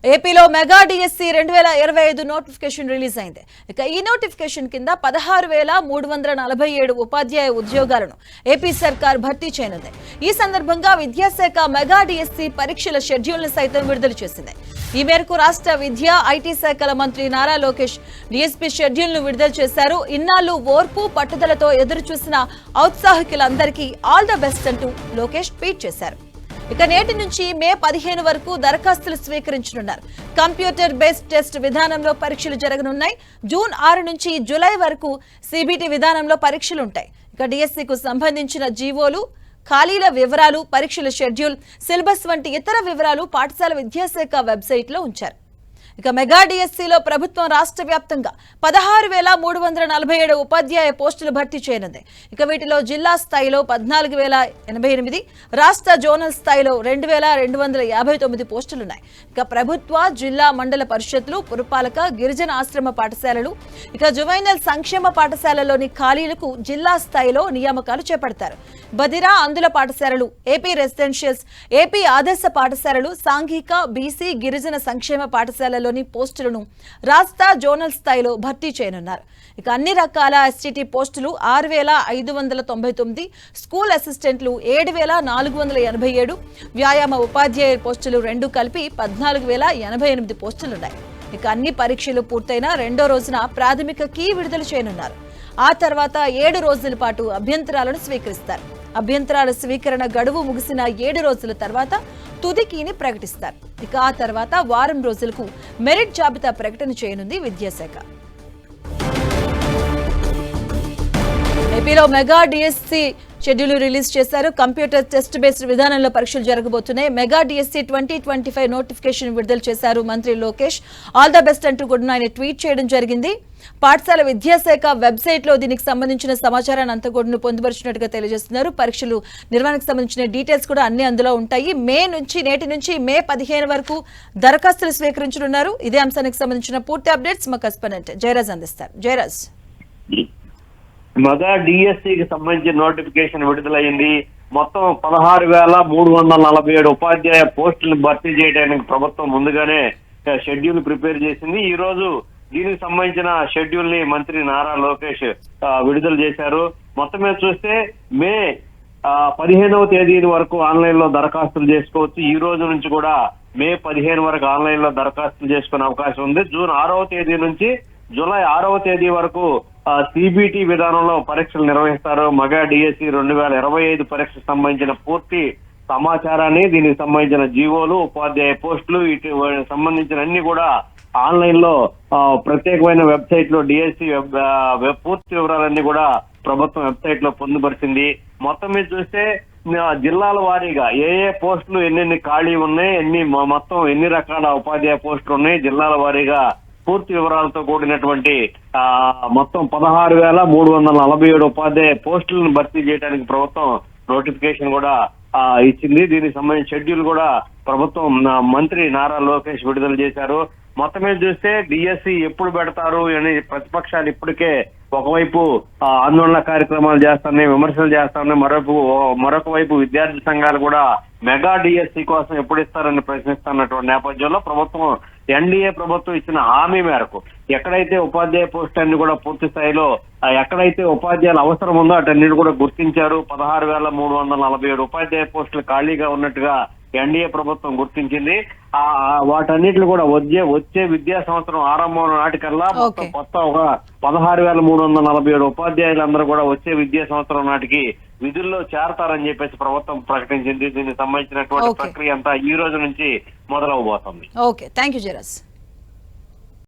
ఏపీలో mega DSC 2025 notification release అయింది. ఇక ఈ నోటిఫికేషన్ కింద 16,347 ఉపాధ్యాయ ఉద్యోగాలను ఏపీ సర్కార్ భర్తీ చేయనుంది. ఈ సందర్భంగా విద్యాశాఖ మెగా డిఎస్సి పరీక్షల షెడ్యూల్ ను సైతం విడుదల చేసింది. ఈ మేరకు రాష్ట్ర విద్యా ఐటీ శాఖల మంత్రి నారా లోకేష్ డిఎస్పీ షెడ్యూల్ ను విడుదల చేశారు. ఇన్నాళ్లు ఓర్పు పట్టుదలతో ఎదురు చూసిన ఔత్సాహికులందరికీ ఆల్ ద బెస్ట్ అంటూ లోకేష్ ట్వీట్ చేశారు. ఇక నేటి నుంచి మే 15 వరకు దరఖాస్తులు స్వీకరించనున్నారు. కంప్యూటర్ బేస్డ్ టెస్ట్ విధానంలో పరీక్షలు జరగనున్నాయి. జూన్ 6 నుంచి జూలై వరకు సిబిటి విధానంలో పరీక్షలుంటాయి. ఇక డిఎస్సికు సంబంధించిన జీవోలు, ఖాళీల వివరాలు, పరీక్షల షెడ్యూల్, సిలబస్ వంటి ఇతర వివరాలు పాఠశాల విద్యాశాఖ వెబ్సైట్లో ఉంచారు. ఇక మెగా డిఎస్సిలో ప్రభుత్వం రాష్ట్ర వ్యాప్తంగా 16,347 ఉపాధ్యాయ పోస్టులు భర్తీ చేయనుంది. ఇక వీటిలో జిల్లా స్థాయిలో 14,088, రాష్ట్ర జోనల్ స్థాయిలో 2,259 పోస్టులున్నాయి. ఇక ప్రభుత్వ, జిల్లా, మండల పరిషత్లు, పురపాలక, గిరిజన ఆశ్రమ పాఠశాలలు, ఇక జువైనల్ సంక్షేమ పాఠశాలలోని ఖాళీలకు జిల్లా స్థాయిలో నియామకాలు చేపడతారు. బదిరా, అందుల పాఠశాలలు, ఏపీ రెసిడెన్షియల్స్, ఏపీ ఆదర్శ పాఠశాలలు, సాంఘిక, బీసీ, గిరిజన సంక్షేమ పాఠశాలలోని పోస్టులను రాష్ట్ర జోనల్ స్థాయిలో భర్తీ చేయనున్నారు. ఇక అన్ని రకాల ఎస్టీటీ పోస్టులు 6,599, స్కూల్ అసిస్టెంట్లు 7,487, వ్యాయామ ఉపాధ్యాయ పోస్టులు 2 కలిపి 14,088 పోస్టులున్నాయి. ఇక అన్ని పరీక్షలు పూర్తయిన రెండో రోజున ప్రాథమిక కీ విడుదల చేయనున్నారు. ఆ తర్వాత 7 రోజుల పాటు అభ్యంతరాలను స్వీకరిస్తారు. అభ్యంతరాల స్వీకరణ గడువు ముగిసిన 7 రోజుల తర్వాత తుది కీని ప్రకటిస్తారు. ఇక ఆ తర్వాత వారం రోజులకు మెరిట్ జాబితా ప్రకటన చేయనుంది విద్యాశాఖ. ఏపీలో మెగా డిఎస్సి షెడ్యూల్ రిలీజ్ చేశారు. కంప్యూటర్ టెస్ట్ బేస్డ్ విధానంలో పరీక్షలు జరగబోతున్నాయి. మెగా డిఎస్సి 2025 నోటిఫికేషన్ విడుదల చేశారు మంత్రి లోకేష్. ఆల్ ద బెస్ట్ అంటూ కూడా ఆయన ట్వీట్ చేయడం జరిగింది. పాఠశాల విద్యాశాఖ వెబ్సైట్ లో దీనికి సంబంధించిన సమాచారాన్ని అంతా కూడా పొందుపరిచినట్టుగా తెలియజేస్తున్నారు. పరీక్షలు నిర్వహణకు సంబంధించిన డీటెయిల్స్ కూడా అన్ని అందులో ఉంటాయి. నేటి నుంచి మే 15 వరకు దరఖాస్తులు స్వీకరించనున్నారు. ఇదే అంశానికి సంబంధించిన పూర్తి అప్డేట్స్ మా కరెస్పాండెంట్ జయరాజ్ అందిస్తారు. జయరాజ్, మెగా డిఎస్సికి సంబంధించిన నోటిఫికేషన్ విడుదలైంది. మొత్తం 16,347 ఉపాధ్యాయ పోస్టులను భర్తీ చేయడానికి ప్రభుత్వం ముందుగానే షెడ్యూల్ ప్రిపేర్ చేసింది. ఈ రోజు దీనికి సంబంధించిన షెడ్యూల్ ని మంత్రి నారా లోకేష్ విడుదల చేశారు. మొత్తం మీద చూస్తే మే 15వ తేదీ వరకు ఆన్లైన్ లో దరఖాస్తులు చేసుకోవచ్చు. ఈ రోజు నుంచి కూడా మే 15 వరకు ఆన్లైన్ లో దరఖాస్తులు చేసుకునే అవకాశం ఉంది. జూన్ 6వ తేదీ నుంచి జూలై 6వ తేదీ వరకు సిబిటి విధానంలో పరీక్షలు నిర్వహిస్తారు. మెగా డిఎస్సి 2025 పరీక్షకు సంబంధించిన పూర్తి సమాచారాన్ని, దీనికి సంబంధించిన జీవోలు, ఉపాధ్యాయ పోస్టులు, వీటి సంబంధించిన అన్ని కూడా ఆన్లైన్ లో ప్రత్యేకమైన వెబ్సైట్ లో డిఎస్సి పూర్తి వివరాలన్నీ కూడా ప్రభుత్వం వెబ్సైట్ లో పొందుపరిచింది. మొత్తం మీద చూస్తే జిల్లాల వారీగా ఏ పోస్టులు ఎన్ని ఖాళీ ఉన్నాయి, మొత్తం ఎన్ని రకాల ఉపాధ్యాయ పోస్టులు ఉన్నాయి, జిల్లాల వారీగా పూర్తి వివరాలతో కూడినటువంటి మొత్తం 16,347 ఉపాధ్యాయ పోస్టులను భర్తీ చేయడానికి ప్రభుత్వం నోటిఫికేషన్ కూడా ఇచ్చింది. దీనికి సంబంధించిన షెడ్యూల్ కూడా ప్రభుత్వం మంత్రి నారా లోకేష్ విడుదల చేశారు. మొత్తం మీద చూస్తే డిఎస్సి ఎప్పుడు పెడతారు అని ప్రతిపక్షాలు ఇప్పటికే ఒకవైపు ఆందోళన కార్యక్రమాలు చేస్తున్నాయి, విమర్శలు చేస్తున్నాయి. మరొక వైపు విద్యార్థి సంఘాలు కూడా మెగా డిఎస్సి కోసం ఎప్పుడు ఇస్తారని ప్రశ్నిస్తున్నటువంటి నేపథ్యంలో ప్రభుత్వం, ఎన్డీఏ ప్రభుత్వం ఇచ్చిన హామీ మేరకు ఎక్కడైతే ఉపాధ్యాయ పోస్టులన్నీ కూడా పూర్తి స్థాయిలో ఎక్కడైతే ఉపాధ్యాయుల అవసరం ఉందో అటన్నిటి కూడా గుర్తించారు. 16,347 ఉపాధ్యాయ పోస్టులు ఖాళీగా ఉన్నట్టుగా ఎన్డీఏ ప్రభుత్వం గుర్తించింది. వాటన్నిటిని కూడా వచ్చే విద్యా సంవత్సరం ఆరంభం నాటికల్లా మొత్తం కొత్త ఒక 16,347 ఉపాధ్యాయులందరూ కూడా వచ్చే విద్యా సంవత్సరం నాటికి విధుల్లో చేరతారని చెప్పేసి ప్రభుత్వం ప్రకటించింది. దీనికి సంబంధించినటువంటి ప్రక్రియ అంతా ఈ రోజు నుంచి మొదలవబోతోంది. Okay, thank you Jayaraj.